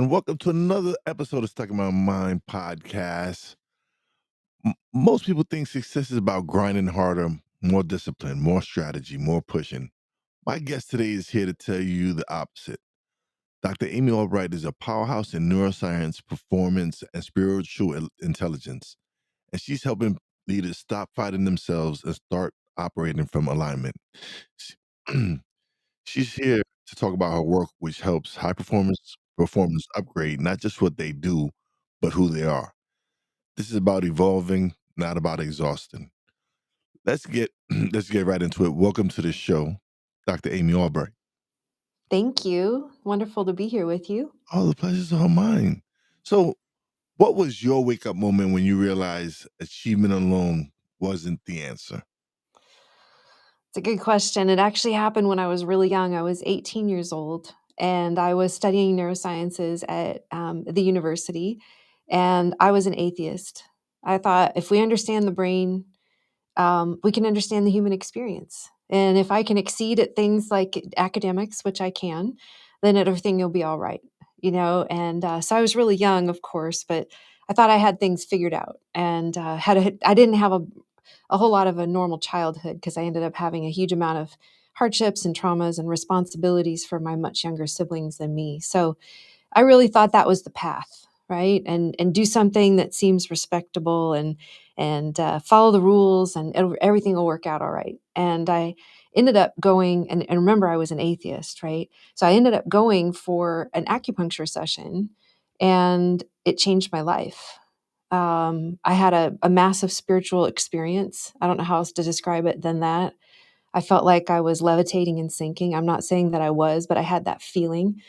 and welcome to another episode of Stuck in My Mind podcast. Most people think success is about grinding harder, more discipline, more strategy, more pushing. My guest today is here to tell you the opposite. Dr. Amy Albright is a powerhouse in neuroscience, performance, and spiritual intelligence, and she's helping leaders stop fighting themselves and start operating from alignment. She- She's here to talk about her work, which helps high performers upgrade not just what they do, but who they are. This is about evolving, not about exhausting. Let's get let's get right into it. Welcome to the show, Dr. Amy Albright. Thank you. Wonderful to be here with you. Oh, the pleasure's all mine. So, what was your wake up moment when you realized achievement alone wasn't the answer? It's a good question. It actually happened when I was really young. I was 18 years old and I was studying neurosciences at the university, and I was an atheist. I thought if we understand the brain, we can understand the human experience. And if I can exceed at things like academics, which I can, then everything will be all right, And so I was really young, of course, but I thought I had things figured out, and I didn't have a whole lot of a normal childhood because I ended up having a huge amount of hardships and traumas and responsibilities for my much younger siblings than me. So I really thought that was the path, right? And do something that seems respectable and follow the rules, and everything will work out all right. And I ended up going, and remember, I was an atheist, right? So I ended up going for an acupuncture session, and it changed my life. I had a massive spiritual experience. I don't know how else to describe it than that. I felt like I was levitating and sinking. I'm not saying that I was, but I had that feeling.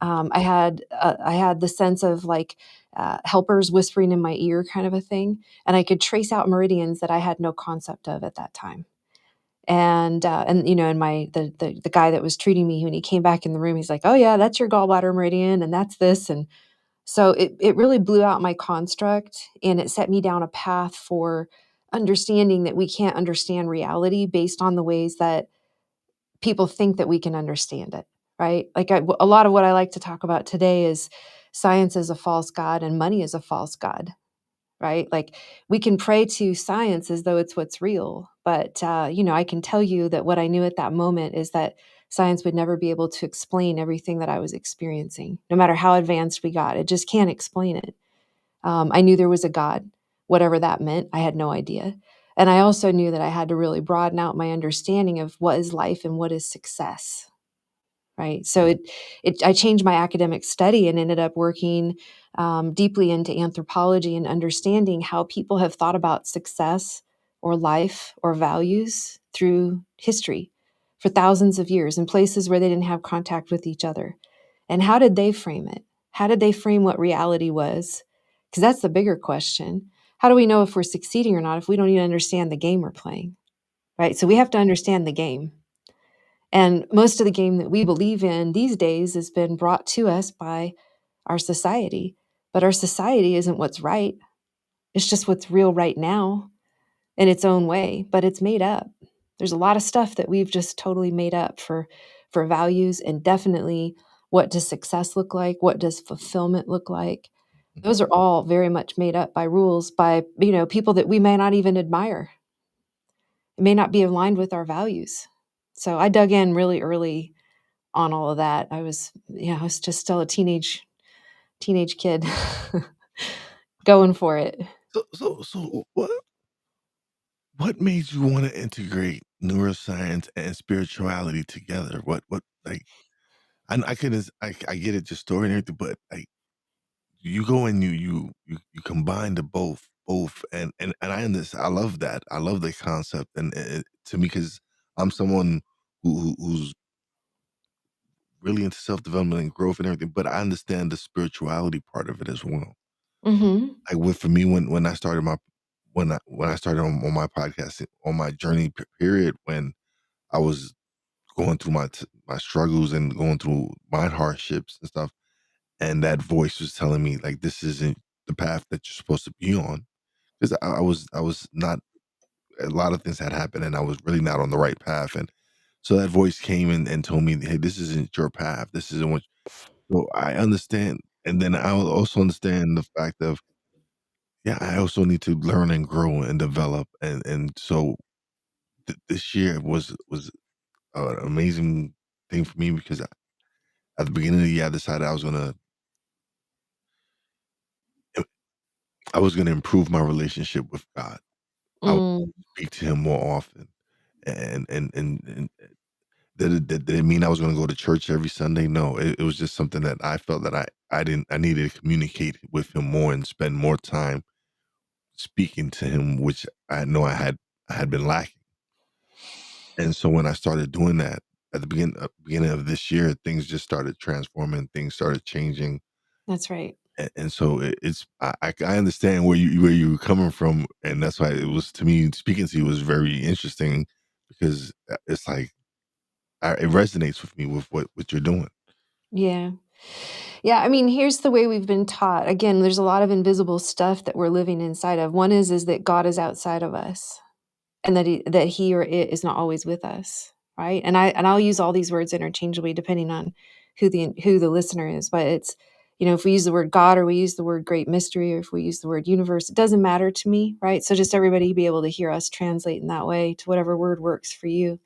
I had the sense of like helpers whispering in my ear, kind of a thing, and I could trace out meridians that I had no concept of at that time. And the guy that was treating me, when he came back in the room, he's like, "Oh yeah, that's your gallbladder meridian, and that's this." And so it really blew out my construct, and it set me down a path for understanding that we can't understand reality based on the ways that people think that we can understand it, right? Like a lot of what I like to talk about today is science is a false god and money is a false god, right? Like we can pray to science as though it's what's real, but I can tell you that what I knew at that moment is that science would never be able to explain everything that I was experiencing, no matter how advanced we got. It just can't explain it. I knew there was a God, whatever that meant. I had no idea. And I also knew that I had to really broaden out my understanding of what is life and what is success. Right. So I changed my academic study and ended up working deeply into anthropology and understanding how people have thought about success or life or values through history for thousands of years in places where they didn't have contact with each other. And how did they frame it? How did they frame what reality was? Because that's the bigger question. How do we know if we're succeeding or not if we don't even understand the game we're playing? Right. So we have to understand the game. And most of the game that we believe in these days has been brought to us by our society. But our society isn't what's right. It's just what's real right now in its own way, but it's made up. There's a lot of stuff that we've just totally made up for values, and definitely what does success look like? What does fulfillment look like? Those are all very much made up by rules by, people that we may not even admire. It may not be aligned with our values. So I dug in really early on all of that. I was just still a teenage kid going for it. So what made you want to integrate neuroscience and spirituality together? What like I couldn't I get it, your story and everything, but like you go and you combine the both and I understand. I love that. I love the concept, and to me, because I'm someone who's really into self development and growth and everything, but I understand the spirituality part of it as well. Mhm. Like with for me when I started my when I started on my podcast on my journey period when I was going through my struggles and going through my hardships and stuff, and that voice was telling me like this isn't the path that you're supposed to be on, because I was not, a lot of things had happened and I was really not on the right path, and so that voice came and told me, hey, this isn't your path, this isn't what. So I understand, and then I will also understand the fact of, yeah, I also need to learn and grow and develop, and so this year was an amazing thing for me because at the beginning of the year, I decided I was gonna improve my relationship with God. I would Mm, speak to Him more often, and did it mean I was gonna go to church every Sunday? No, it was just something that I felt that I needed to communicate with Him more and spend more time speaking to Him, which I know I had been lacking. And so when I started doing that at the beginning of this year, things just started transforming, things started changing. that's right. And so it's I understand where you were coming from, and that's why it was to me speaking to you was very interesting because it's like it resonates with me with what you're doing. Yeah. Yeah, I mean, here's the way we've been taught. Again, there's a lot of invisible stuff that we're living inside of. One is that God is outside of us and that he or it is not always with us, right? And I'll use all these words interchangeably depending on who the listener is, but it's if we use the word God or we use the word great mystery or if we use the word universe, it doesn't matter to me, right? So just everybody be able to hear us translate in that way to whatever word works for you.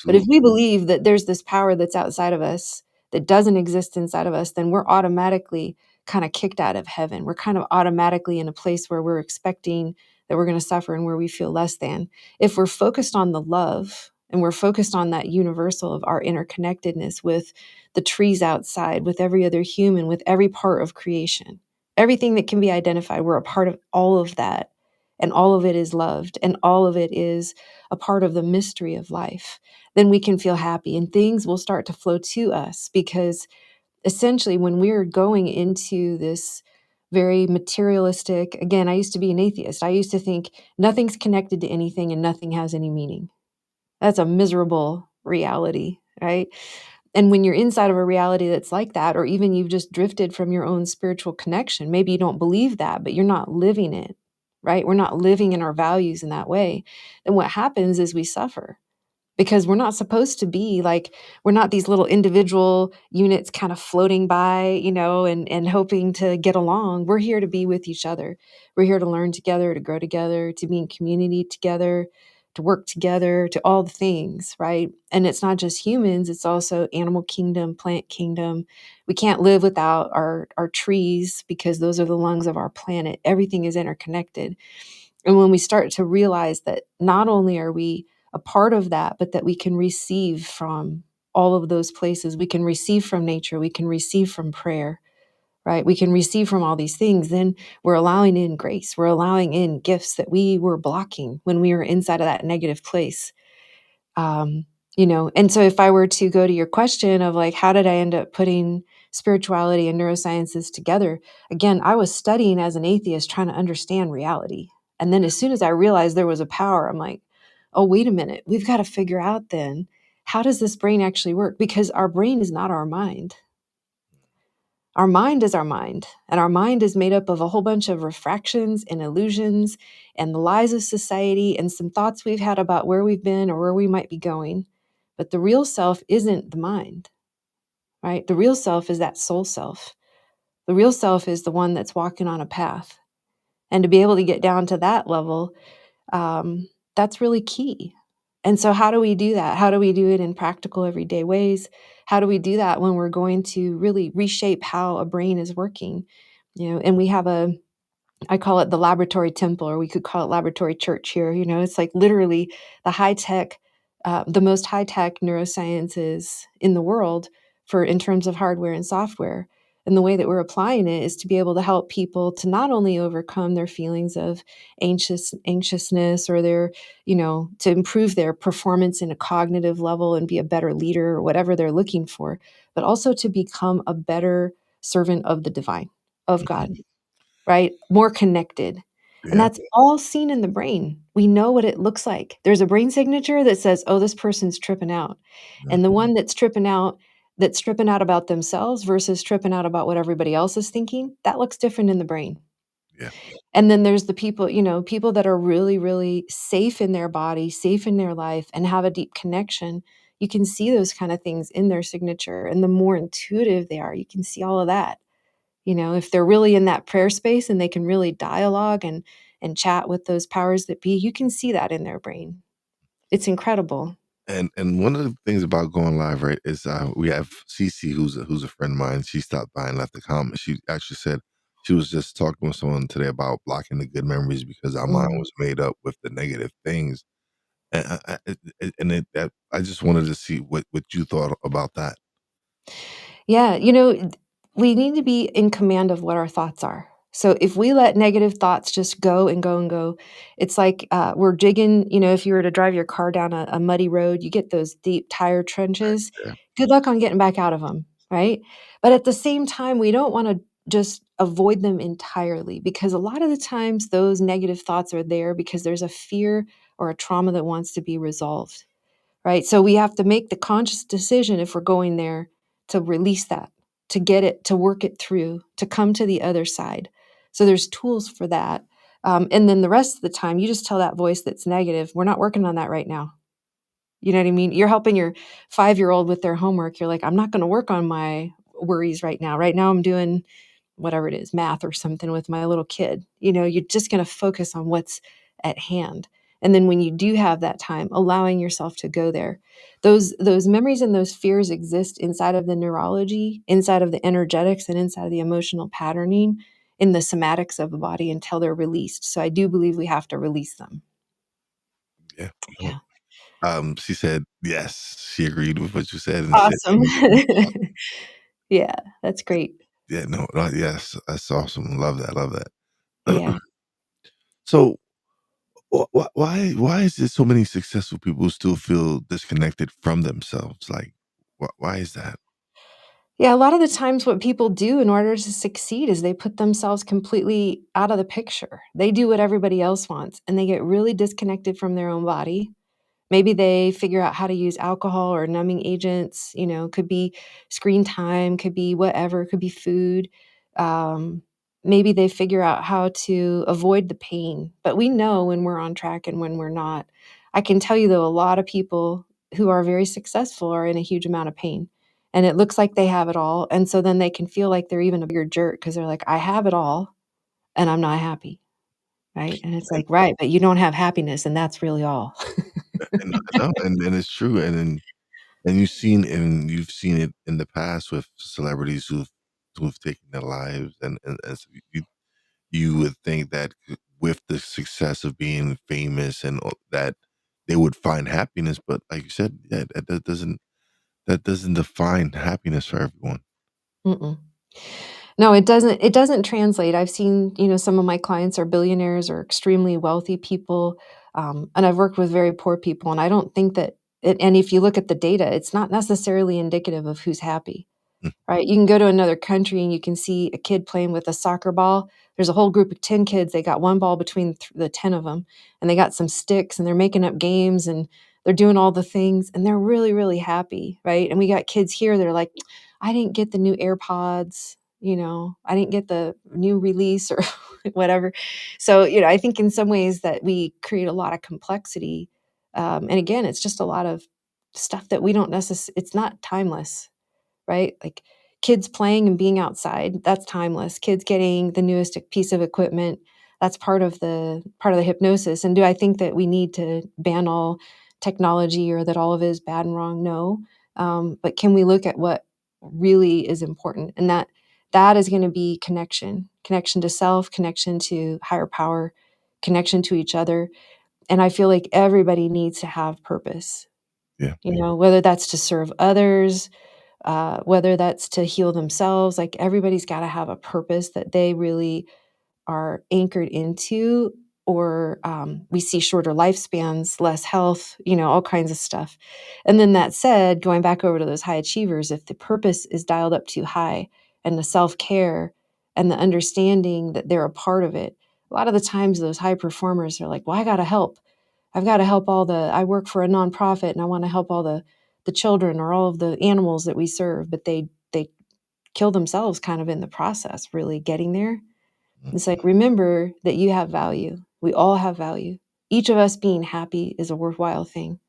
But if Absolutely. we believe that there's this power that's outside of us that doesn't exist inside of us, then we're automatically kind of kicked out of heaven. We're kind of automatically in a place where we're expecting that we're going to suffer and where we feel less than. If we're focused on the love and we're focused on that universal of our interconnectedness with the trees outside, with every other human, with every part of creation, everything that can be identified, we're a part of all of that. And all of it is loved, and all of it is a part of the mystery of life. Then we can feel happy and things will start to flow to us because essentially when we're going into this very materialistic, again, I used to be an atheist. I used to think nothing's connected to anything and nothing has any meaning. That's a miserable reality, right? And when you're inside of a reality that's like that, or even you've just drifted from your own spiritual connection, maybe you don't believe that, but you're not living it, right? We're not living in our values in that way. Then what happens is we suffer because we're not supposed to be like we're not these little individual units kind of floating by, and hoping to get along. We're here to be with each other. We're here to learn together, to grow together, to be in community together, to work together, to all the things, right? And it's not just humans, it's also animal kingdom, plant kingdom. We can't live without our trees because those are the lungs of our planet. Everything is interconnected. And when we start to realize that not only are we a part of that, but that we can receive from all of those places, we can receive from nature, we can receive from prayer, right? We can receive from all these things. Then we're allowing in grace, we're allowing in gifts that we were blocking when we were inside of that negative place. Um, and so if I were to go to your question of like, how did I end up putting spirituality and neurosciences together? Again, I was studying as an atheist, trying to understand reality. And then as soon as I realized there was a power, I'm like, oh, wait a minute. We've got to figure out then, how does this brain actually work? Because our brain is not our mind. Our mind is our mind, and our mind is made up of a whole bunch of refractions and illusions and the lies of society and some thoughts we've had about where we've been or where we might be going. But the real self isn't the mind, right? The real self is that soul self. The real self is the one that's walking on a path. And to be able to get down to that level, that's really key. And so, how do we do that? How do we do it in practical, everyday ways? How do we do that when we're going to really reshape how a brain is working? And we have I call it the laboratory temple, or we could call it laboratory church here. It's like literally the high tech, the most high tech neurosciences in the world for in terms of hardware and software. And the way that we're applying it is to be able to help people to not only overcome their feelings of anxiousness or to improve their performance in a cognitive level and be a better leader or whatever they're looking for, but also to become a better servant of the divine, of God, Mhm. right? More connected. And Yeah. that's all seen in the brain. We know what it looks like. There's a brain signature that says, oh, this person's tripping out. And the Mhm. one that's tripping out about themselves versus tripping out about what everybody else is thinking, that looks different in the brain. Yeah. And then there's the people, people that are really, really safe in their body, safe in their life, and have a deep connection. You can see those kind of things in their signature. And the more intuitive they are, you can see all of that. If they're really in that prayer space and they can really dialogue and chat with those powers that be, you can see that in their brain. It's incredible. And one of the things about going live, right, is we have Cece, who's a friend of mine. She stopped by and left a comment. She actually said she was just talking with someone today about blocking the good memories because our mind Mm. was made up with the negative things. I just wanted to see what you thought about that. Yeah, we need to be in command of what our thoughts are. So if we let negative thoughts just go and go and go, it's like we're digging. If you were to drive your car down a muddy road, you get those deep tire trenches. Yeah, Good luck on getting back out of them, right? But at the same time, we don't want to just avoid them entirely, because a lot of the times those negative thoughts are there because there's a fear or a trauma that wants to be resolved, right? So we have to make the conscious decision, if we're going there, to release that, to get it, to work it through, to come to the other side. So there's tools for that. And then the rest of the time, you just tell that voice that's negative, we're not working on that right now. You know what I mean? You're helping your 5-year-old with their homework. You're like, I'm not going to work on my worries right now. Right now, I'm doing whatever it is, math or something with my little kid. You're just going to focus on what's at hand. And then when you do have that time, allowing yourself to go there. Those memories and those fears exist inside of the neurology, inside of the energetics, and inside of the emotional patterning in the somatics of the body until they're released. So I do believe we have to release them. yeah. No. Yeah. She said yes. She agreed with what you said and said, Awesome. Yeah, that's great. yeah, no, yes, that's awesome. Love that. Love that. Yeah. So why is there so many successful people who still feel disconnected from themselves? Like, why is that? Yeah, a lot of the times what people do in order to succeed is they put themselves completely out of the picture. They do what everybody else wants, and they get really disconnected from their own body. Maybe they figure out how to use alcohol or numbing agents, could be screen time, could be whatever, could be food. Um, Maybe they figure out how to avoid the pain, but we know when we're on track and when we're not. I can tell you, though, a lot of people who are very successful are in a huge amount of pain, and it looks like they have it all. And so then they can feel like they're even a bigger jerk because they're like, I have it all and I'm not happy. Right. And it's And, like, right, but you don't have happiness, and that's really all. and no, and it's true. And you've seen it in the past with celebrities who've taken their lives, and so you would think that with the success of being famous and that they would find happiness, but like you said, yeah, that doesn't define happiness for everyone. Mm-mm. No, it doesn't translate. I've seen, some of my clients are billionaires or extremely wealthy people, and I've worked with very poor people, and I don't think that and if you look at the data, it's not necessarily indicative of who's happy. Mm, Right? You can go to another country and you can see a kid playing with a soccer ball. There's a whole group of 10 kids. They got one ball between the 10 of them, and they got some sticks, and they're making up games, and they're doing all the things, and they're really, really happy. Right? And we got kids here that are like, I didn't get the new AirPods. I didn't get the new release or whatever. So, I think in some ways that we create a lot of complexity. And again, it's just a lot of stuff that we don't necessarily, it's not timeless, right? Like kids playing and being outside, that's timeless. Kids getting the newest piece of equipment, that's part of the hypnosis. And do I think that we need to ban all technology or that all of it is bad and wrong? No. But can we look at what really is important? And that is going to be connection to self, connection to higher power, connection to each other. And I feel like everybody needs to have purpose, yeah, whether that's to serve others, whether that's to heal themselves. Like everybody's got to have a purpose that they really are anchored into, or we see shorter lifespans, less health, all kinds of stuff. And then that said, going back over to those high achievers, if the purpose is dialed up too high and the self care and the understanding that they're a part of it, a lot of the times those high performers are like, well, I got to help. I've got to help I work for a nonprofit and I want to help all the children or all of the animals that we serve, but they kill themselves kind of in the process, really getting there. mm, It's like, remember that you have value. We all have value. Each of us being happy is a worthwhile thing.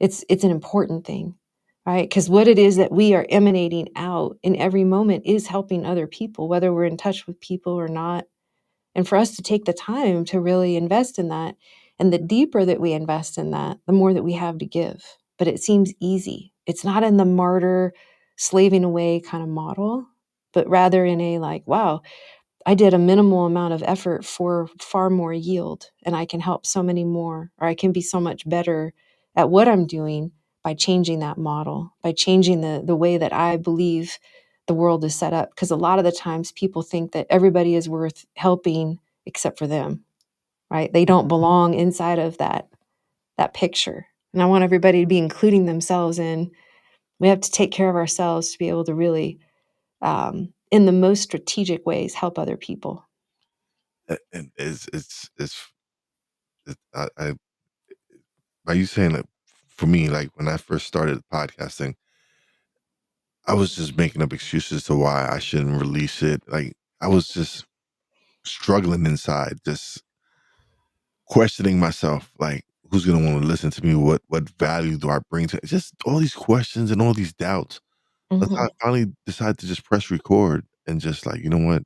It's an important thing, right? Because what it is that we are emanating out in every moment is helping other people, whether we're in touch with people or not. And for us to take the time to really invest in that, and the deeper that we invest in that, the more that we have to give. But it seems easy. It's not in the martyr, slaving away kind of model, but rather in a like, wow, I did a minimal amount of effort for far more yield, and I can help so many more, or I can be so much better at what I'm doing by changing that model, by changing the way that I believe the world is set up. Because a lot of the times people think that everybody is worth helping except for them, right? They don't belong inside of that picture. And I want everybody to be including themselves in. We have to take care of ourselves to be able to really, in the most strategic ways, help other people. And I by you saying that, for me, like when I first started podcasting, I was just making up excuses to why I shouldn't release it. Like I was just struggling inside, just questioning myself, like who's gonna want to listen to me? What value do I bring to it? Just all these questions and all these doubts. Until I Mhm. finally decided to just press record and just like, you know what?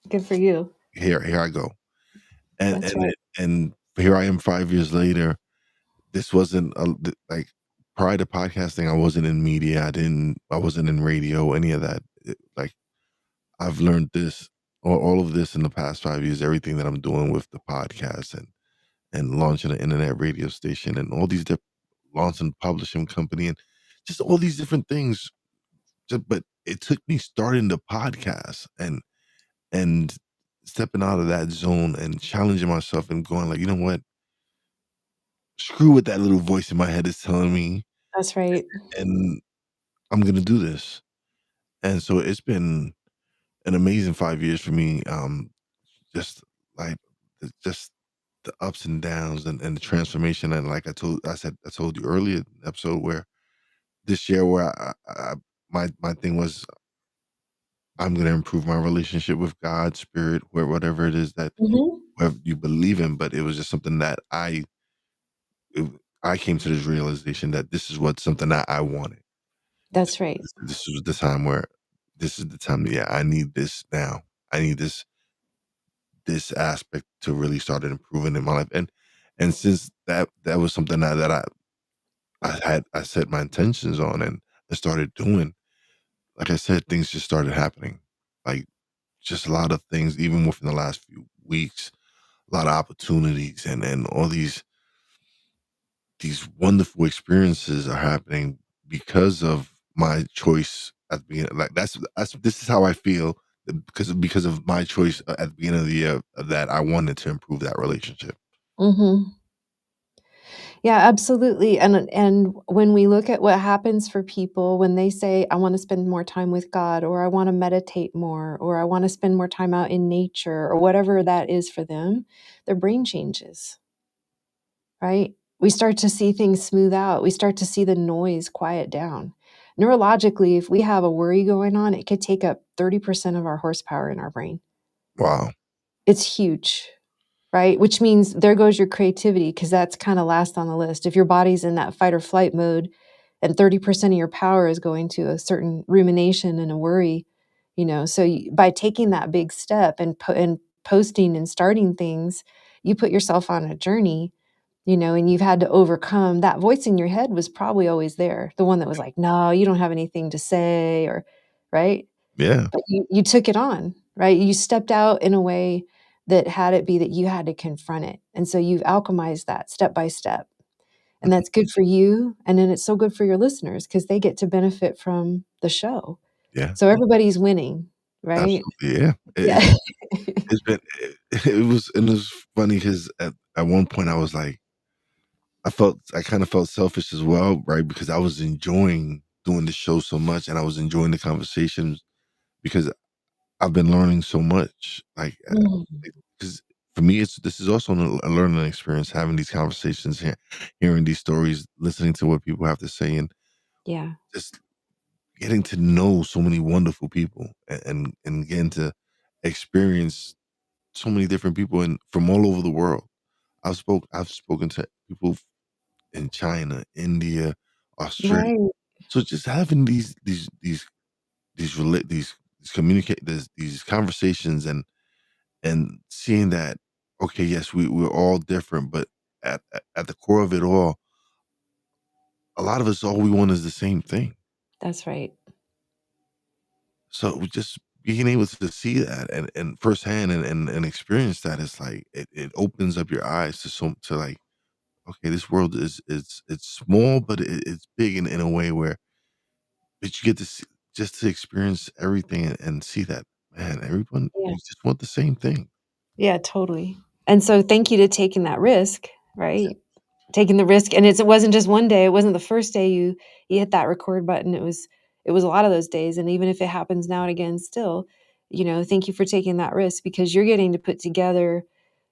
Good for you. Here I go. And That's and right. it and here I am 5 years later. This wasn't like prior to podcasting, I wasn't in media. I wasn't in radio, any of that. Like I've learned this, all of this in the past 5 years, everything that I'm doing with the podcast and launching an internet radio station and all these different launching a publishing company and just all these different things. But it took me starting the podcast and stepping out of that zone and challenging myself and going like, you know what? Screw what that little voice in my head is telling me, That's right. and I'm gonna do this. And so it's been an amazing 5 years for me. Just like just the ups and downs and the transformation. And like I told you earlier in the episode where this year where my thing was I'm gonna improve my relationship with God, spirit, where whatever it is that Mhm. whatever you believe in, but it was just something that it, I came to this realization that this is what something that I wanted. That's right. This was the time where this is the time. Yeah, I need this now. I need this aspect to really start improving in my life. And since that was something that I set my intentions on and I started doing. Like I said, things just started happening. Like just a lot of things, even within the last few weeks, a lot of opportunities and all these wonderful experiences are happening because of my choice at the beginning. Like that's this is how I feel because of my choice at the beginning of the year that I wanted to improve that relationship. Mhm. Yeah, absolutely, and when we look at what happens for people when they say, "I wanna spend more time with God," or "I wanna meditate more," or "I wanna spend more time out in nature," or whatever that is for them, their brain changes, right? We start to see things smooth out. We start to see the noise quiet down. Neurologically, if we have a worry going on, it could take up 30% of our horsepower in our brain. Wow. It's huge, right? Which means there goes your creativity because that's kinda last on the list. If your body's in that fight or flight mode and 30% of your power is going to a certain rumination and a worry, so by taking that big step and posting and starting things, you put yourself on a journey, and you've had to overcome that voice in your head was probably always there, the one that was like, "No, you don't have anything to say," or right? Yeah. But you took it on, right? You stepped out in a way that had it be that you had to confront it, and so you've alchemized that step by step, and Mhm. that's good for you, and then it's so good for your listeners because they get to benefit from the show. Yeah. So everybody's winning, right? Absolutely. Yeah. Yeah. It's been it was funny because at one point I was like, I kind of felt selfish as well, right? Because I was enjoying doing the show so much and I was enjoying the conversations because I've been learning so much. Like, Mm, because for me, this is also a learning experience having these conversations, hearing these stories, listening to what people have to say, and yeah. just getting to know so many wonderful people and getting to experience so many different people from all over the world. I've spoken to people in China, India, Australia, Right. So just having these communicate these conversations and seeing that, okay, yes, we're all different, but at the core of it all, a lot of us, all we want is the same thing. That's right. So just being able to see that and firsthand and experience that is like it opens up your eyes to to like, okay, this world is it's small, but it's big in a way where that you get to see, just to experience everything and see that, man, everyone, Yeah. we just want the same thing. Yeah, totally. And so thank you to taking that risk, right? Taking the risk, and it wasn't just one day, it wasn't the first day you hit that record button, it was a lot of those days, and even if it happens now and again still, thank you for taking that risk because you're getting to put together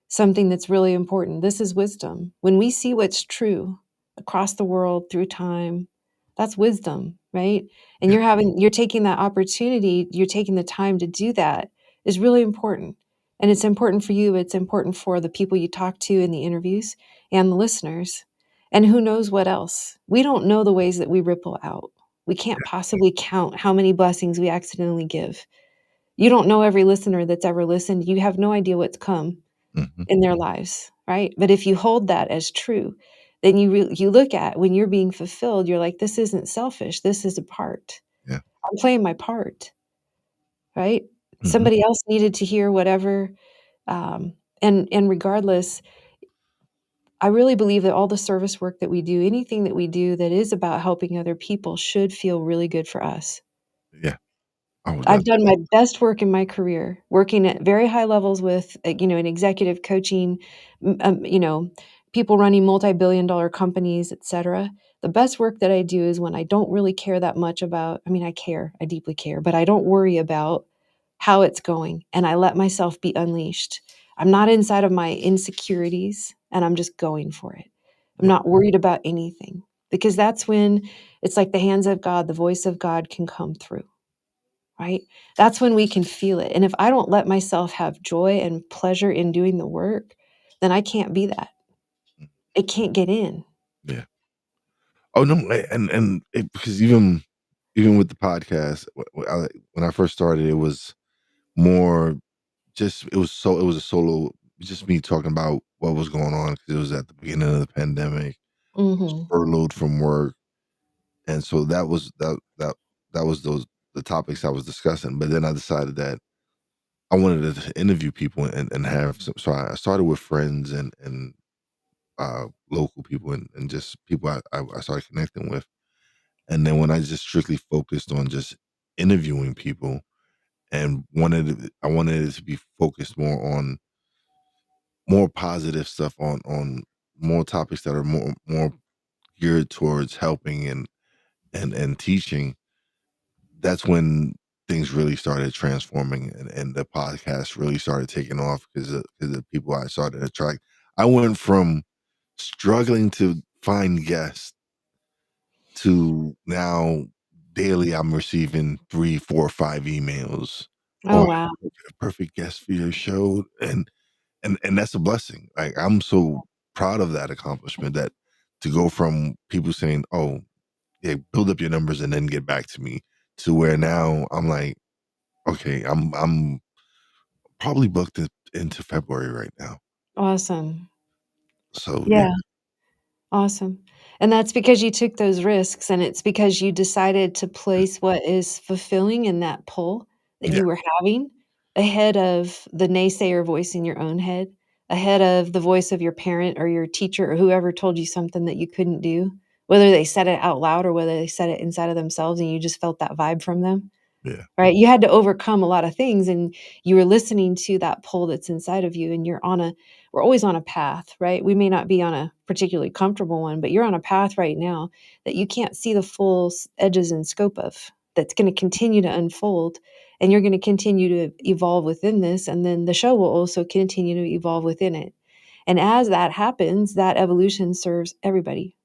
something that's really important. This is wisdom. When we see what's true across the world through time, that's wisdom, right? And Yeah. you're taking that opportunity, you're taking the time to do that is really important. And it's important for you, it's important for the people you talk to in the interviews and the listeners. And who knows what else? We don't know the ways that we ripple out. We can't possibly count how many blessings we accidentally give. You don't know every listener that's ever listened. You have no idea what's come Mhm. in their lives, right? But if you hold that as true, then you look at when you're being fulfilled, you're like, this isn't selfish. This is a part. Yeah. I'm playing my part, right? Mhm. Somebody else needed to hear whatever, um, and regardless, I really believe that all the service work that we do, anything that we do that is about helping other people, should feel really good for us. Yeah. Oh, I've that's done my best work in my career, working at very high levels with, in executive coaching, people running multi-billion-dollar companies, etcetera. The best work that I do is when I don't really care that much about I care, I deeply care, but I don't worry about how it's going, and I let myself be unleashed. I'm not inside of my insecurities, and I'm just going for it. I'm yeah. not worried about anything, because that's when it's like the hands of God, the voice of God can come through. Right? That's when we can feel it. And if I don't let myself have joy and pleasure in doing the work, then I can't be that. Mm, It can't get in. yeah. Oh, no, and because even with the podcast, when I first started, it was more just it was a solo, just me talking about what was going on because it was at the beginning of the pandemic, was Mhm. furloughed from work, and so that was those the topics I was discussing, but then I decided that I wanted to interview people and have some, so I started with friends and local people and just people I started connecting with. And then when I just strictly focused on just interviewing people and I wanted it to be focused more on more positive stuff on more topics that are more geared towards helping and teaching. That's when things really started transforming and the podcast really started taking off because of the people I started to attract. I went from struggling to find guests to now daily I'm receiving 3, 4, 5 emails. Oh, "Oh, wow. I have a perfect guest for your show," and that's a blessing. Like, I'm so proud of that accomplishment that to go from people saying, "Oh, yeah, build up your numbers and then get back to me," to where now I'm like, "Okay, I'm probably booked into February right now." Awesome. So, yeah, Yeah. Awesome. And that's because you took those risks, and it's because you decided to place what is fulfilling in that pull that yeah, you were having ahead of the naysayer voice in your own head, ahead of the voice of your parent or your teacher or whoever told you something that you couldn't do, whether they said it out loud or whether they said it inside of themselves and you just felt that vibe from them. yeah, Right? You had to overcome a lot of things, and you were listening to that pull that's inside of you, and we're always on a path, right? We may not be on a particularly comfortable one, but you're on a path right now that you can't see the full edges and scope of, that's gonna continue to unfold, and you're gonna continue to evolve within this, and then the show will also continue to evolve within it. And as that happens, that evolution serves everybody.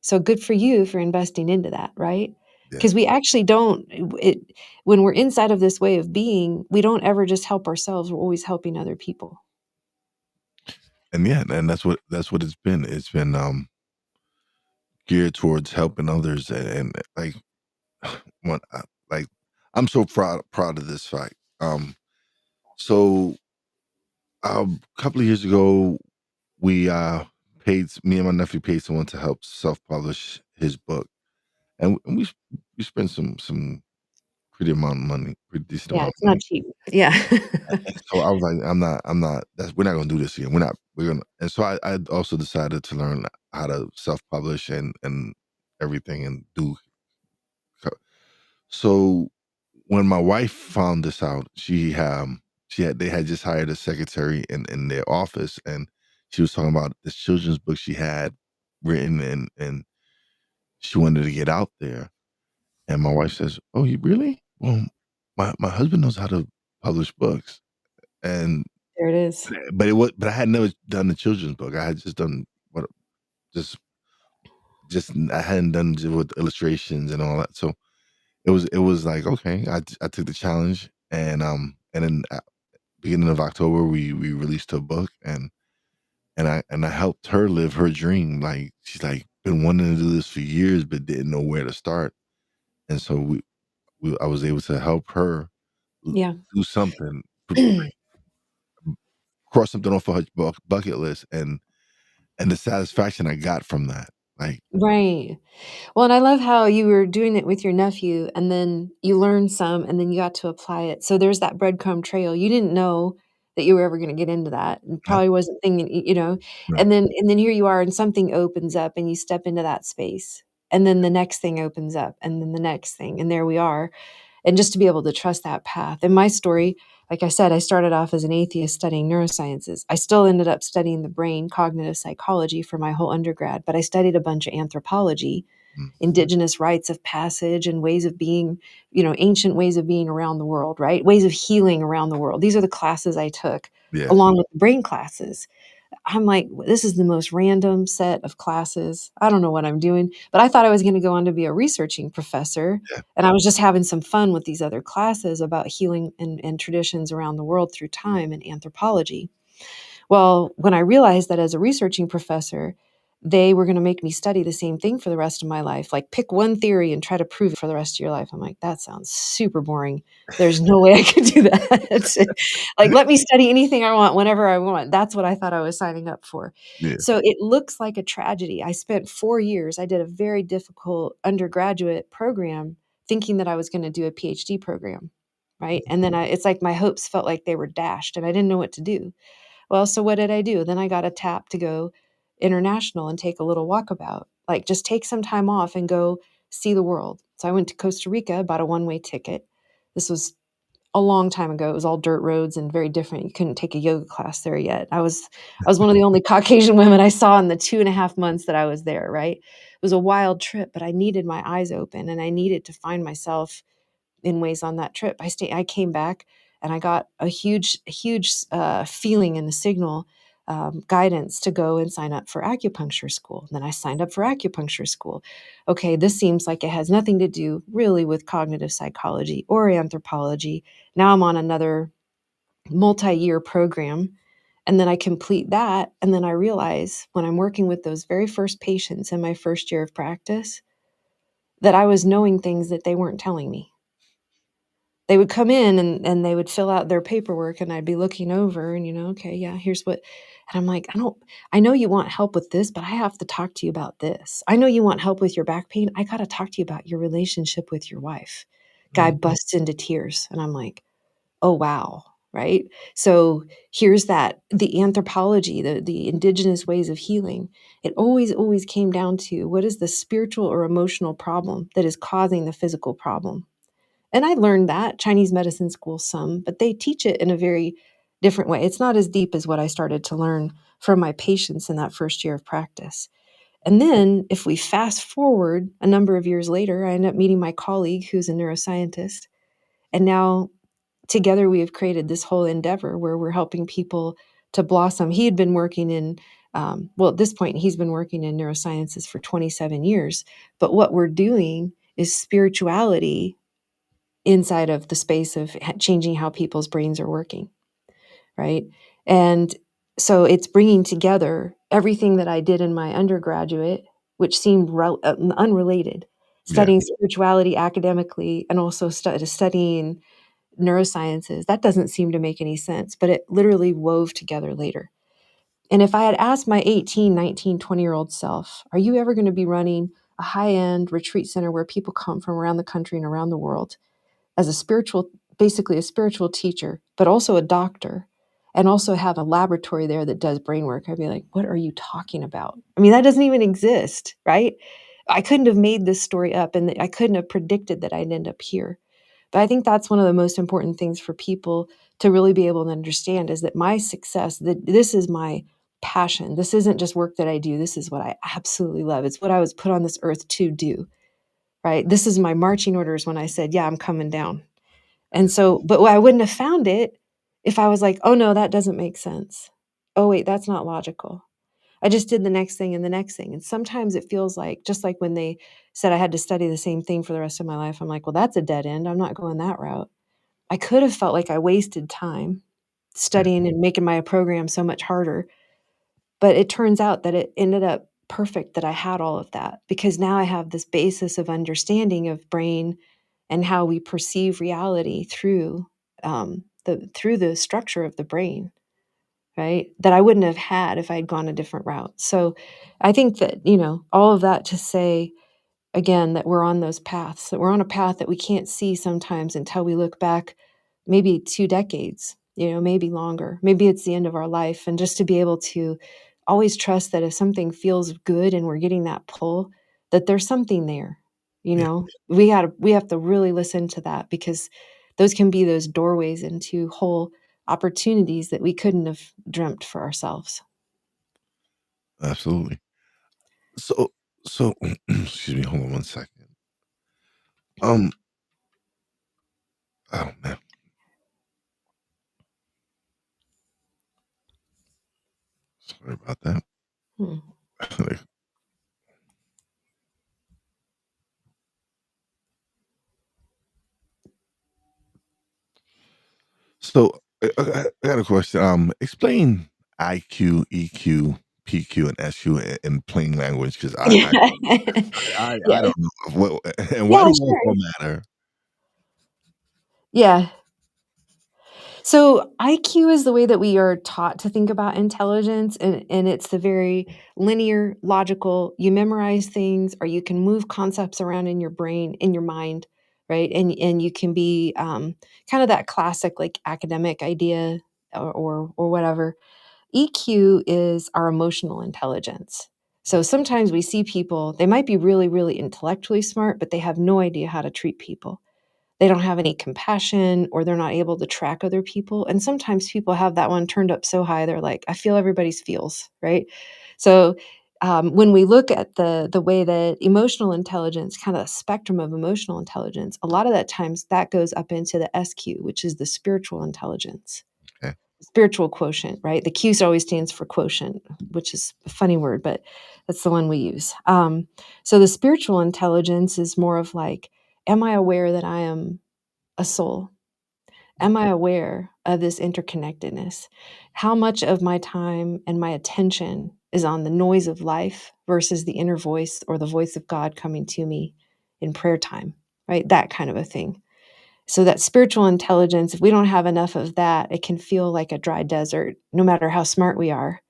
So good for you for investing into that, right? yeah, Because we actually don't it when we're inside of this way of being, we don't ever just help ourselves, we're always helping other people. and yeah, and that's what it's been. It's been, geared towards helping others, and like, when like, I'm so proud of this fact. So a couple of years ago, we me and my nephew paid someone to help self-publish his book, and we spent some pretty decent Yeah, amount it's of not money. cheap. Yeah. And so I was like, we're not gonna do this again. We're gonna, and so I also decided to learn how to self-publish and everything and do co so when my wife found this out, they had just hired a secretary in their office, and she was talking about this children's book she had written, and she wanted to get out there, and my wife says, "Oh, you really? Well, my husband knows how to publish books." And There it is. but I had never done a children's book. I had just done what just I hadn't done with illustrations and all that. So it was like, okay, I took the challenge, and then at beginning of October we released her book, and I helped her live her dream. Like, she's like been wanting to do this for years but didn't know where to start. And so I was able to help her l Yeah. do something, cross something off of her bucket list, and the satisfaction I got from that, like, Right. Well, and I love how you were doing it with your nephew, and then you learned some, and then you got to apply it. So there's that breadcrumb trail. You didn't know that you were ever gonna get into that, and no, probably wasn't thinking, no, and then here you are, and something opens up, and you step into that space, and then the next thing opens up, and then the next thing, and there we are. And just to be able to trust that path. In my story, like I said, I started off as an atheist studying neurosciences. I still ended up studying the brain, cognitive psychology for my whole undergrad, but I studied a bunch of anthropology, mm, indigenous rites of passage and ways of being, ancient ways of being around the world, right? Ways of healing around the world. These are the classes I took yeah, along with the brain classes. I'm like, this is the most random set of classes. I don't know what I'm doing, but I thought I was going to go on to be a researching professor. yeah, And I was just having some fun with these other classes about healing and traditions around the world through time and anthropology. Well, when I realized that as a researching professor, they were gonna make me study the same thing for the rest of my life, like, pick one theory and try to prove it for the rest of your life. I'm like, "That sounds super boring. There's no way I could do that." Like, let me study anything I want whenever I want. That's what I thought I was signing up for. yeah, So, it looks like a tragedy. I spent 4 years. I did a very difficult undergraduate program thinking that I was gonna do a PhD program, right? And then it's like my hopes felt like they were dashed, and I didn't know what to do. Well, so what did I do? Then I got a tap to go international and take a little walkabout. Like, just take some time off and go see the world. So I went to Costa Rica, bought a one-way ticket. This was a long time ago. It was all dirt roads and very different. You couldn't take a yoga class there yet. I was one of the only Caucasian women I saw in the 2.5 months that I was there, right? It was a wild trip, but I needed my eyes open, and I needed to find myself in ways on that trip. I came back and I got a huge feeling and a signal, guidance to go and sign up for acupuncture school. Then I signed up for acupuncture school. Okay, this seems like it has nothing to do really with cognitive psychology or anthropology. Now I'm on another multi-year program, and then I complete that, and then I realize when I'm working with those very first patients in my first year of practice that I was knowing things that they weren't telling me. They would come in and they would fill out their paperwork, and I'd be looking over and, "Okay, yeah, here's what," and I'm like, I know you want help with this, but I have to talk to you about this. I know you want help with your back pain. I gotta talk to you about your relationship with your wife." Guy mm, busts into tears, and I'm like, "Oh, wow." Right? So, here's the anthropology, the indigenous ways of healing. It always came down to what is the spiritual or emotional problem that is causing the physical problem. And I learned that Chinese medicine school some, but they teach it in a very different way. It's not as deep as what I started to learn from my patients in that first year of practice. And then if we fast forward a number of years later, I end up meeting my colleague who's a neuroscientist. And now together we have created this whole endeavor where we're helping people to blossom. He had been working in, well, at this point, he's been working in neurosciences for 27 years. But what we're doing is spirituality inside of the space of changing how people's brains are working, right? And so it's bringing together everything that I did in my undergraduate. which seemed unrelated. Yeah. Studying spirituality academically and also studying neurosciences, that doesn't seem to make any sense, but it literally wove together later. And if I had asked my 18, 19, 20-year-old self, are you ever going to be running a high-end retreat center where people come from around the country and around the world as basically a spiritual teacher, but also a doctor, and also have a laboratory there that does brain work? I'd be like, what are you talking about? I mean, that doesn't even exist, right? I couldn't have made this story up, and I couldn't have predicted that I'd end up here. But I think that's one of the most important things for people to really be able to understand, is that my success, that this is my passion. This isn't just work that I do. This is what I absolutely love. It's what I was put on this earth to do, right? This is my marching orders when I said, yeah, I'm coming down. And so, but I wouldn't have found it if I was like, oh no, that doesn't make sense. Oh wait, that's not logical. I just did the next thing and the next thing. And sometimes it feels like, just like when they said I had to study the same thing for the rest of my life, I'm like, well, that's a dead end. I'm not going that route. I could have felt like I wasted time Yeah. studying and making my program so much harder. But it turns out that it ended up perfect that I had all of that, because now I have this basis of understanding of brain and how we perceive reality through the structure of the brain, right? That I wouldn't have had if I'd gone a different route. So I think that, all of that to say, again, that we're on those paths, that we're on a path that we can't see sometimes until we look back maybe 2 decades, maybe longer. Maybe it's the end of our life. And just to be able to always trust that if something feels good and we're getting that pull, that there's something there. Yeah. We have to really listen to that, because those can be those doorways into whole opportunities that we couldn't have dreamt for ourselves. Absolutely. So, so excuse me. Hold on one second. Um. Oh man. Sorry about that. Hmm. So I got a question. Explain IQ, EQ, PQ, and SQ in plain language, because Yeah. I Yeah. don't know what and why Yeah, do those sure. all matter? Yeah. So IQ is the way that we are taught to think about intelligence, and it's the very linear, logical. You memorize things, or you can move concepts around in your brain, in your mind, right? And you can be kind of that classic like academic idea, or whatever. EQ is our emotional intelligence. So sometimes we see people, they might be really, really intellectually smart, but they have no idea how to treat people. They don't have any compassion, or they're not able to track other people. And sometimes people have that one turned up so high, they're like, I feel everybody's feels, right? So when we look at the way that emotional intelligence, kind of a spectrum of emotional intelligence, a lot of that times that goes up into the SQ, which is the spiritual intelligence, Okay. spiritual quotient, right? The Q always stands for quotient, which is a funny word, but that's the one we use. So the spiritual intelligence is more of like, am I aware that I am a soul? Am I aware of this interconnectedness? How much of my time and my attention is on the noise of life versus the inner voice or the voice of God coming to me in prayer time, right? That kind of a thing. So that spiritual intelligence, if we don't have enough of that, it can feel like a dry desert, no matter how smart we are.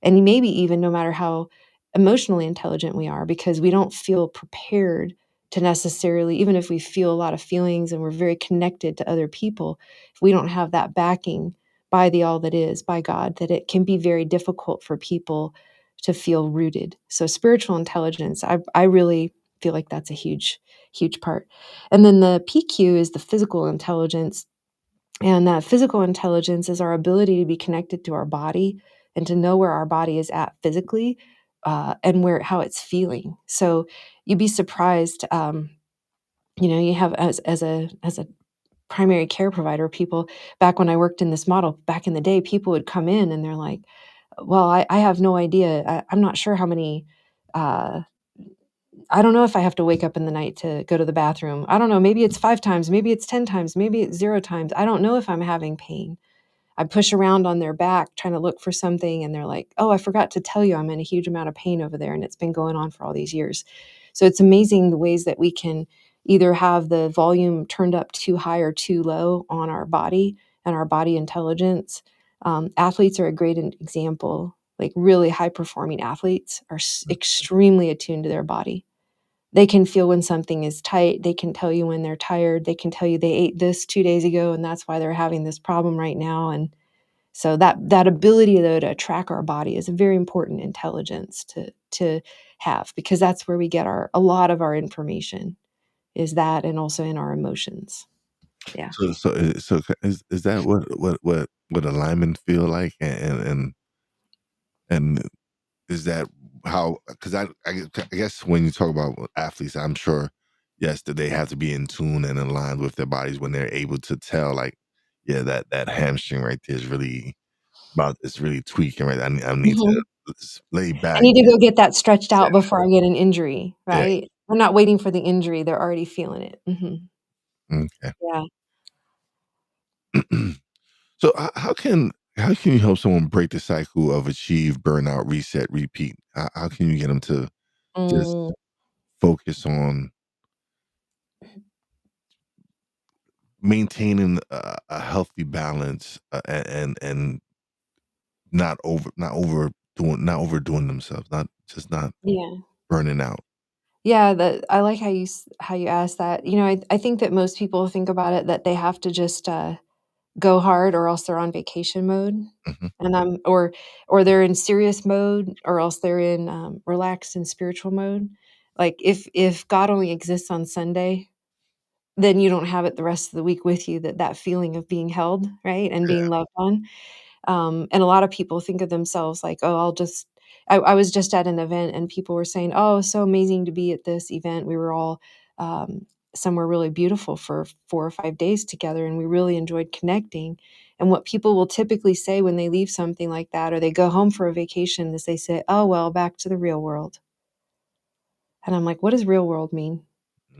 And maybe even no matter how emotionally intelligent we are, because we don't feel prepared to necessarily, even if we feel a lot of feelings and we're very connected to other people, if we don't have that backing by the all that is, by God, that it can be very difficult for people to feel rooted. So spiritual intelligence, I really feel like that's a huge, huge part. And then the PQ is the physical intelligence, and that physical intelligence is our ability to be connected to our body and to know where our body is at physically, and how it's feeling. So you'd be surprised. You have as a primary care provider, people back when I worked in this model back in the day, people would come in and they're like, "Well, I have no idea. I'm not sure how many." Uh, I don't know if I have to wake up in the night to go to the bathroom. I don't know. Maybe it's 5 times. Maybe it's 10 times. Maybe it's 0 times. I don't know if I'm having pain. I push around on their back trying to look for something, and they're like, "Oh, I forgot to tell you I'm in a huge amount of pain over there, and it's been going on for all these years." So it's amazing the ways that we can either have the volume turned up too high or too low on our body and our body intelligence. Athletes are a great example. Like really high performing athletes are extremely attuned to their body. They can feel when something is tight. They can tell you when they're tired. They can tell you they ate this 2 days ago and that's why they're having this problem right now. And so that ability though to track our body is a very important intelligence to have, because that's where we get a lot of our information, is that, and also in our emotions. Yeah. Is that what alignment feel like? And is that how? Because I guess when you talk about athletes, I'm sure, yes, that they have to be in tune and aligned with their bodies when they're able to tell, like, yeah, that hamstring right there is really it's really tweaking, right? I need to Mhm. lay I back. need to go get that stretched out Exactly. before I get an injury, Yeah. right? I'm not waiting for the injury, they're already feeling it. Mhm. Okay. Yeah. So how can you help someone break the cycle of achieve, burnout, reset, repeat? How can you get them to just Mm, focus on maintaining a healthy balance, and not overdoing themselves, not yeah. burning out. Yeah, that I like how you asked that. I think that most people think about it that they have to just, go hard or else they're on vacation mode, Mhm. and or they're in serious mode or else they're in, relaxed and spiritual mode. Like, if God only exists on Sunday, then you don't have it the rest of the week with you, that feeling of being held, right, and Yeah. being loved on. And a lot of people think of themselves like, "Oh, I was just at an event and people were saying, "Oh, it's so amazing to be at this event. We were all somewhere really beautiful for 4 or 5 days together and we really enjoyed connecting." And what people will typically say when they leave something like that or they go home for a vacation is they say, "Oh, well, back to the real world." And I'm like, "What does real world mean?"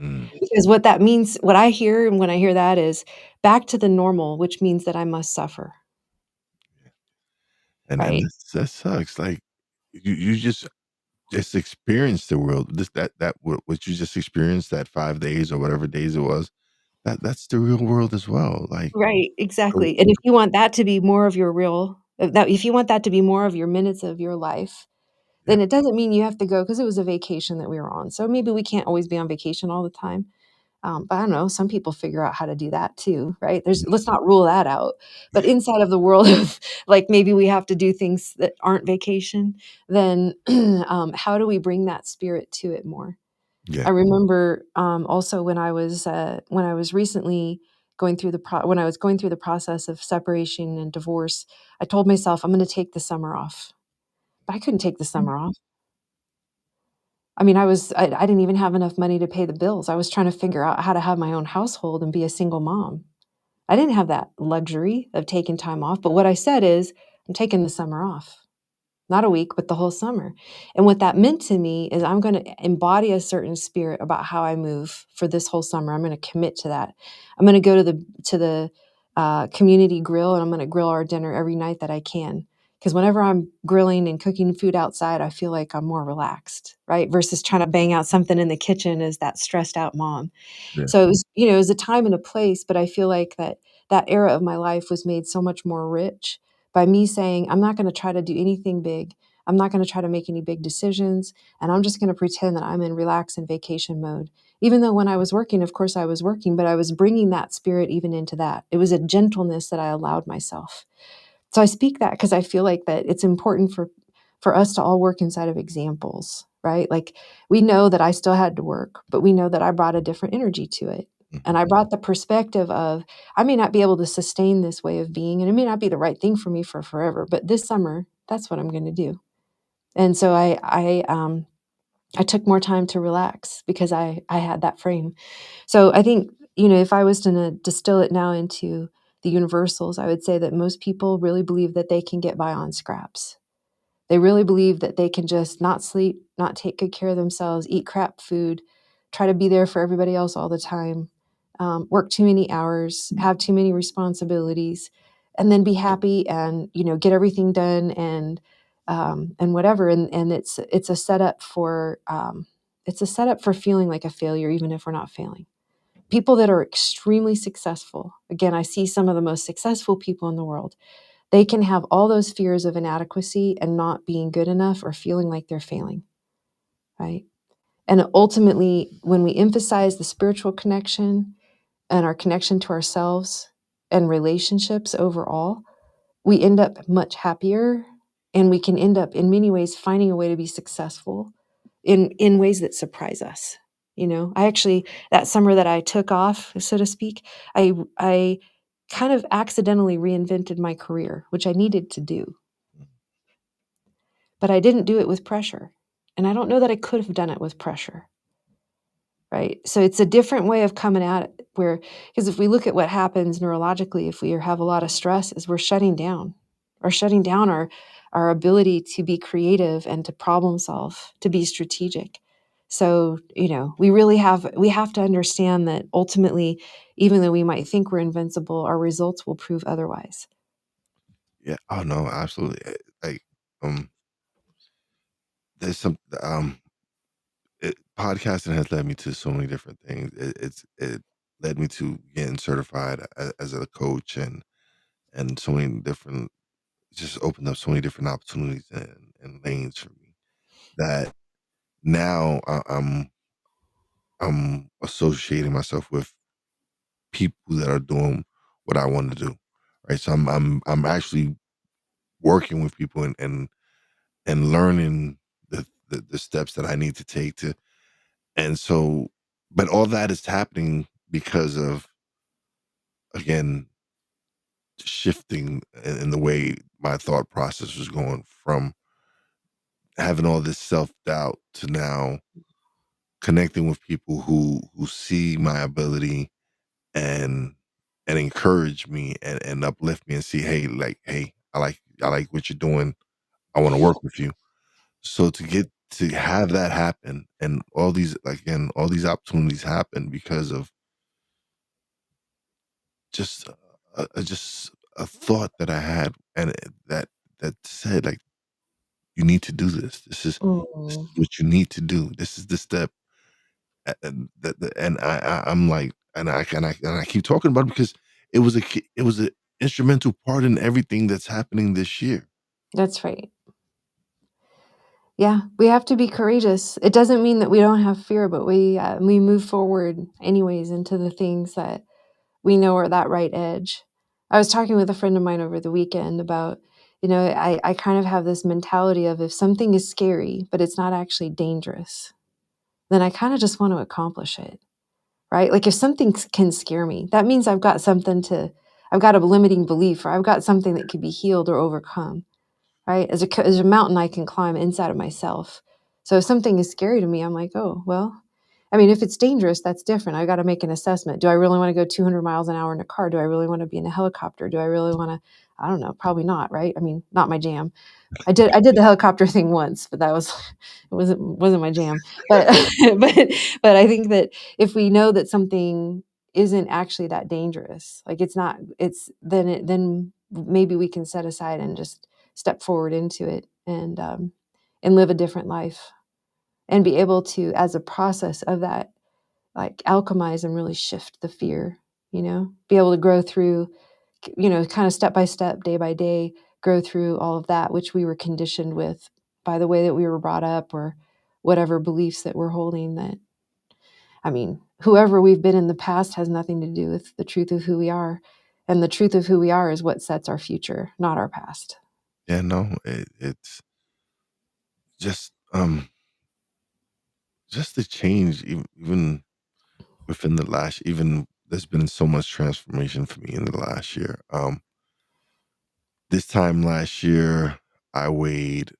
Mm. Because what that means, what I hear when I hear that is back to the normal, which means that I must suffer, And right? that sucks. Like, you just experienced the world. What you just experienced, that 5 days or whatever days it was, that's the real world as well. Like, Right, so exactly, and if you want that to be more of your real that if you want that to be more of your minutes of your life, yeah, then it doesn't mean you have to go because it was a vacation that we were on, so maybe we can't always be on vacation all the time, but I don't know, some people figure out how to do that too, right? There's let's not rule that out, but inside of the world of, like, maybe we have to do things that aren't vacation, then, how do we bring that spirit to it more? yeah. I remember, also when I was recently when I was going through the process of separation and divorce, I told myself, "I'm gonna take the summer off." But I couldn't take the Mm, summer off. I didn't even have enough money to pay the bills. I was trying to figure out how to have my own household and be a single mom. I didn't have that luxury of taking time off, but what I said is, "I'm taking the summer off." Not a week, but the whole summer. And what that meant to me is I'm gonna embody a certain spirit about how I move for this whole summer. I'm gonna commit to that. I'm gonna go to the, community grill, and I'm gonna grill our dinner every night that I can. Because whenever I'm grilling and cooking food outside, I feel like I'm more relaxed, right? Versus trying to bang out something in the kitchen as that stressed out mom. yeah, So it was a time and a place, but I feel like that era of my life was made so much more rich by me saying, "I'm not gonna try to do anything big. I'm not gonna try to make any big decisions, and I'm just gonna pretend that I'm in relax and vacation mode." Even though when I was working, of course, I was working, but I was bringing that spirit even into that. It was a gentleness that I allowed myself. So I speak that because I feel like that it's important for us to all work inside of examples, right? Like, we know that I still had to work, but we know that I brought a different energy to it. mhm, And I brought the perspective of, I may not be able to sustain this way of being, and it may not be the right thing for me for forever, but this summer, that's what I'm gonna do. And so I took more time to relax because I had that frame. So I think, if I was to distill it now into the universals, I would say that most people really believe that they can get by on scraps. They really believe that they can just not sleep, not take good care of themselves, eat crap food, try to be there for everybody else all the time, work too many hours, have too many responsibilities, and then be happy and, get everything done and whatever. And it's a setup for feeling like a failure, even if we're not failing. People that are extremely successful, again, I see some of the most successful people in the world, they can have all those fears of inadequacy and not being good enough or feeling like they're failing, right? And ultimately, when we emphasize the spiritual connection and our connection to ourselves and relationships overall, we end up much happier, and we can end up in many ways finding a way to be successful in ways that surprise us. I actually, that summer that I took off, so to speak, I kind of accidentally reinvented my career, which I needed to do, but I didn't do it with pressure. And I don't know that I could have done it with pressure. Right. So it's a different way of coming at it, because if we look at what happens neurologically, if we have a lot of stress, is we're shutting down our ability to be creative and to problem solve, to be strategic. So, we have to understand that ultimately, even though we might think we're invincible, our results will prove otherwise. Yeah. Oh no, absolutely. Like, um, there's some podcasting has led me to so many different things. It led me to getting certified as a coach, and so many different, just opened up so many different opportunities and lanes for me that now I'm associating myself with people that are doing what I want to do. Right. So I'm actually working with people and learning the steps that I need to take to. And so, but all that is happening because of, again, shifting in the way my thought process was going from having all this self-doubt to now connecting with people who see my ability and encourage me and uplift me and see, hey, like, hey, I like what you're doing. I want to work with you. So to get to have that happen and all these, like, again, all these opportunities happen because of just just a thought that I had, and that said, like, you need to do this. This Mm, is what you need to do. This is the step. And and I'm like, and I keep talking about it because it was an instrumental part in everything that's happening this year. that's right. Yeah, we have to be courageous. It doesn't mean that we don't have fear, but we move forward anyways into the things that we know are that right edge. I was talking with a friend of mine over the weekend about, I kind of have this mentality of if something is scary, but it's not actually dangerous, then I kind of just want to accomplish it, right? Like if something can scare me, that means I've got a limiting belief, or I've got something that can be healed or overcome, right? As a mountain I can climb inside of myself. So if something is scary to me, I'm like, oh, well, I mean, if it's dangerous, that's different. I got to make an assessment. Do I really want to go 200 miles an hour in a car? Do I really want to be in a helicopter? Do I really want to, I don't know, probably not, right? I mean, not my jam. I did the helicopter thing once, but that was it wasn't my jam. But but but I think that if we know that something isn't actually that dangerous, like it's not, then maybe we can set aside and just step forward into it and live a different life and be able to, as a process of that, like alchemize and really shift the fear. Be able to grow through, kind of step by step, day by day, grow through all of that, which we were conditioned with by the way that we were brought up or whatever beliefs that we're holding. That, I mean, whoever we've been in the past has nothing to do with the truth of who we are. And the truth of who we are is what sets our future, not our past. Yeah, no, it's just the change, even within the last, even there's been so much transformation for me in the last year. This time last year, I weighed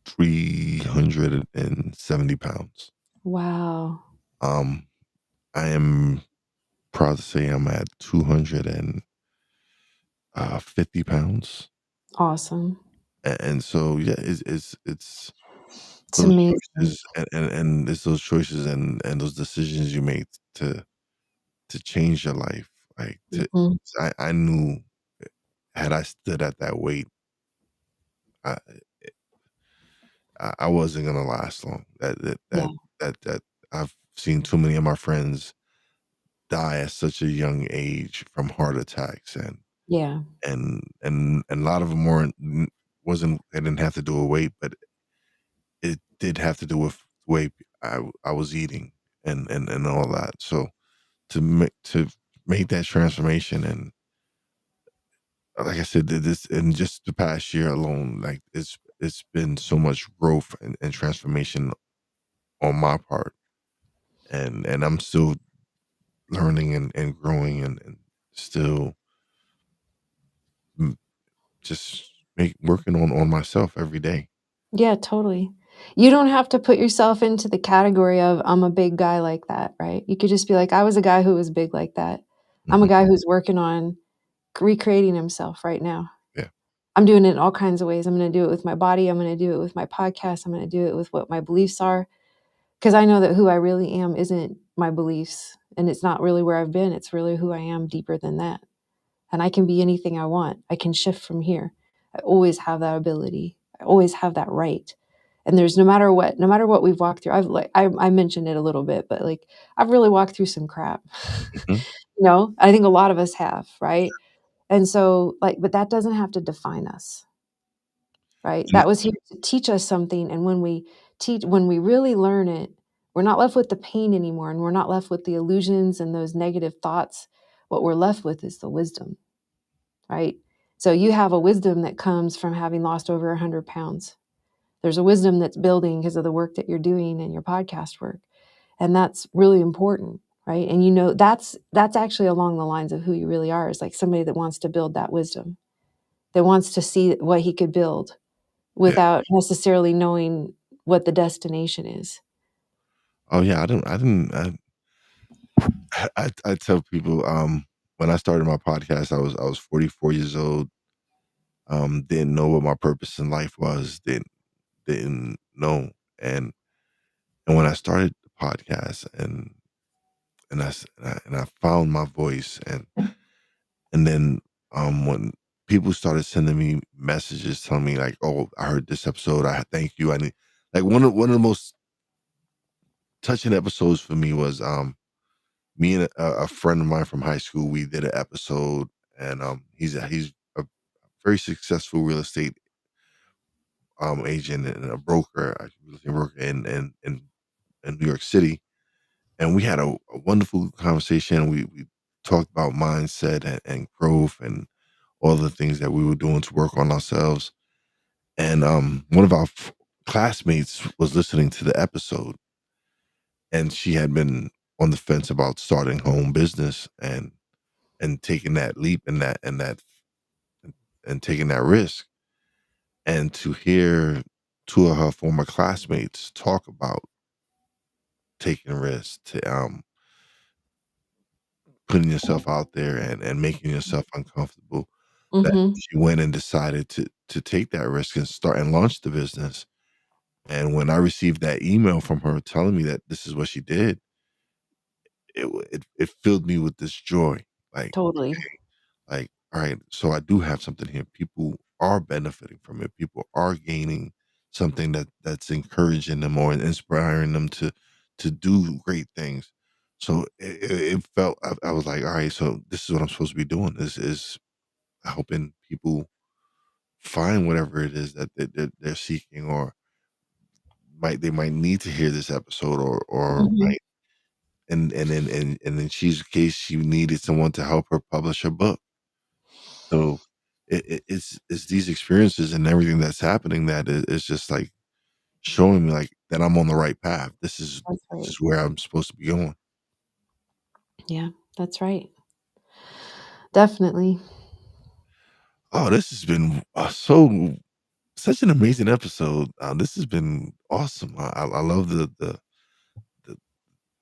370 pounds. Wow. Um, I am proud to say I'm at 250 pounds. Awesome. And so, yeah, it's It's those amazing. choices, and it's those choices and those decisions you make to change your life. Like, Mhm. I knew had I stood at that weight, I I wasn't gonna last long. Yeah, That I've seen too many of my friends die at such a young age from heart attacks, yeah, and a lot of them wasn't they didn't have to do with weight, but it did have to do with the way I was eating and all that. So to make that transformation and like I said, this in just the past year alone, like it's been so much growth and transformation on my part, and I'm still learning and growing and still mm, just working on myself every day. yeah, totally. You don't have to put yourself into the category of, "I'm a big guy like that," right? You could just be like, "I was a guy who was big like that. I'm a Mhm. guy who's working on recreating himself right now. Yeah, I'm doing it in all kinds of ways. I'm gonna do it with my body, I'm gonna do it with my podcast, I'm gonna do it with what my beliefs are, because I know that who I really am isn't my beliefs, and it's not really where I've been, it's really who I am deeper than that. And I can be anything I want. I can shift from here. I always have that ability. I always have that right. And there's no matter what we've walked through, I mentioned it a little bit, but, like, I've really walked through some crap. mhm, I think a lot of us have, right? And so, like, but that doesn't have to define us, right? and That was here to teach us something, and when we really learn it, we're not left with the pain anymore, and we're not left with the illusions and those negative thoughts. What we're left with is the wisdom, right? So you have a wisdom that comes from having lost over 100 pounds. There's a wisdom that's building because of the work that you're doing and your podcast work. And that's really important, right? And that's actually along the lines of who you really are, is like somebody that wants to build that wisdom, that wants to see what he could build yeah. without necessarily knowing what the destination is. Oh yeah, I didn't I tell people, when I started my podcast, I was 44 years old, didn't know what my purpose in life was, didn't know, and when I started the podcast and I found my voice and then, when people started sending me messages telling me like, "Oh, I heard this episode, I thank you, I need," like, one of the most touching episodes for me was, me and a friend of mine from high school, we did an episode, and, he's a very successful real estate, agent and a broker, a real estate broker in New York City, and we had a wonderful conversation. We talked about mindset and growth and all the things that we were doing to work on ourselves, and, one of our classmates was listening to the episode, and she had been on the fence about starting her own business and taking that leap and taking that risk, and to hear 2 of her former classmates talk about taking risks, putting yourself out there and making yourself uncomfortable, that Mhm. she went and decided to take that risk and start and launch the business, and when I received that email from her telling me that this is what she did, it filled me with this joy, like, Totally. like, "Alright, so I do have something here. People are benefiting from it. People are gaining something that's encouraging them or inspiring them to do great things." So it felt I was like, "Alright, so this is what I'm supposed to be doing. This is helping people find whatever it is that they're seeking or they might need to hear this episode or Mhm. might." And in she's case, she needed someone to help her publish her book. So, it's these experiences and everything that's happening that is just, like, showing me, like, that I'm on the right path. That's This right. is where I'm supposed to be going. Yeah, that's right. Definitely. Oh, this has been, so such an amazing episode. This has been awesome. I love the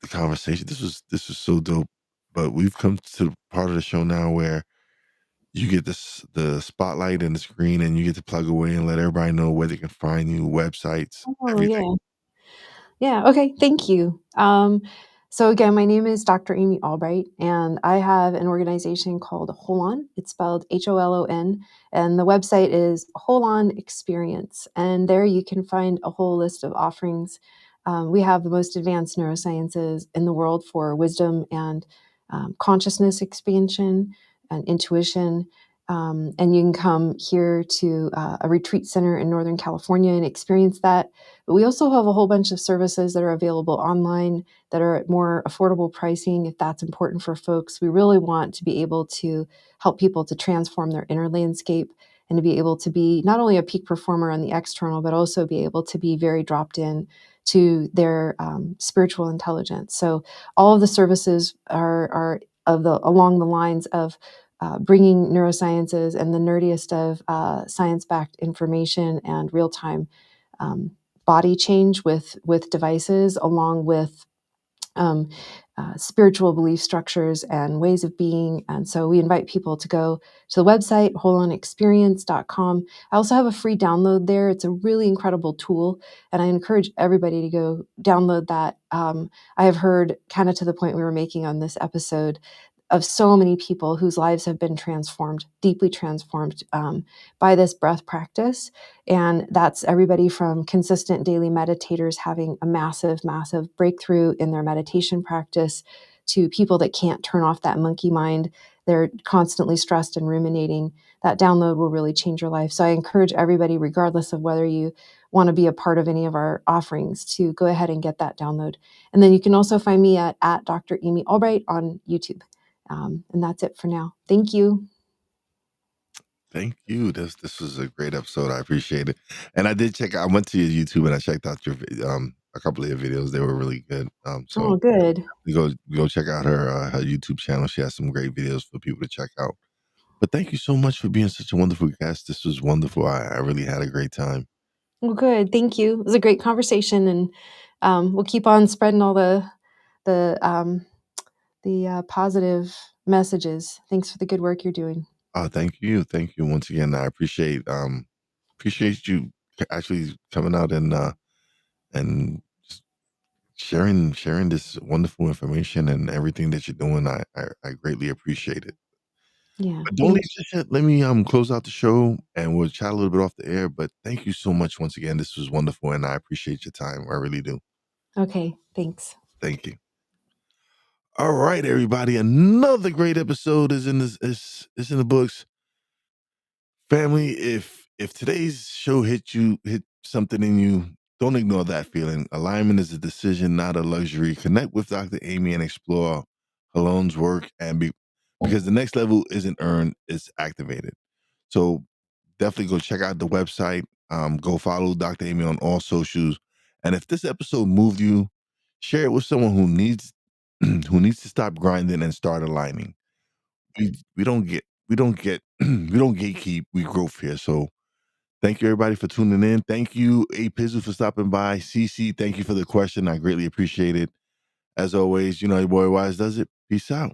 the conversation. This was so dope, but we've come to the part of the show now where you get the spotlight and the screen, and you get to plug away and let everybody know where they can find you, websites, Oh, everything. yeah. Yeah, okay, thank you. So again, my name is Dr. Amy Albright, and I have an organization called Holon. It's spelled Holon, and the website is Holon Experience. And there you can find a whole list of offerings. We have the most advanced neurosciences in the world for wisdom and consciousness expansion and intuition. And you can come here to a retreat center in Northern California and experience that. But we also have a whole bunch of services that are available online that are at more affordable pricing if that's important for folks. We really want to be able to help people to transform their inner landscape and to be able to be not only a peak performer on the external, but also be able to be very dropped in to their spiritual intelligence. So all of the services are along the lines of bringing neurosciences and the nerdiest of science-backed information and real-time um, body change with devices, along with um, spiritual belief structures and ways of being. And so we invite people to go to the website, holonexperience.com. I also have a free download there. It's a really incredible tool, and I encourage everybody to go download that. I have heard, kind of to the point we were making on this episode, of so many people whose lives have been transformed, deeply transformed by this breath practice. And that's everybody from consistent daily meditators having a massive, massive breakthrough in their meditation practice to people that can't turn off that monkey mind. They're constantly stressed and ruminating. That download will really change your life. So I encourage everybody, regardless of whether you want to be a part of any of our offerings, to go ahead and get that download. And then you can also find me at Dr. Amy Albright on YouTube. And that's it for now. Thank you. Thank you. This was a great episode. I appreciate it. And I did check. I went to your YouTube and I checked out your a couple of your videos. They were really good. So Oh, good. go check out her YouTube channel. She has some great videos for people to check out. But thank you so much for being such a wonderful guest. This was wonderful. I really had a great time. Well, good. Thank you. It was a great conversation, and we'll keep on spreading all the positive messages. Thanks for the good work you're doing. Thank you. Thank you once again. I appreciate you actually coming out and sharing this wonderful information and everything that you're doing. I greatly appreciate it. Yeah. But don't leave Thank just yet. Let me close out the show and we'll chat a little bit off the air. But thank you so much once again. This was wonderful and I appreciate your time. I really do. you. Okay. Thanks. Thank you. All right, everybody. Another great episode is in this is in the books. Family, if today's show hit something in you, don't ignore that feeling. Alignment is a decision, not a luxury. Connect with Dr. Amy and explore Holon's work because the next level isn't earned, it's activated. So definitely go check out the website. Go follow Dr. Amy on all socials. And if this episode moved you, share it with someone who needs who needs to stop grinding and start aligning. We don't get we don't gatekeep, we growth here. So thank you everybody for tuning in. Thank you, A Pizzle, for stopping by. CC, thank you for the question. I greatly appreciate it. As always, you know your boy Wise does it. Peace out.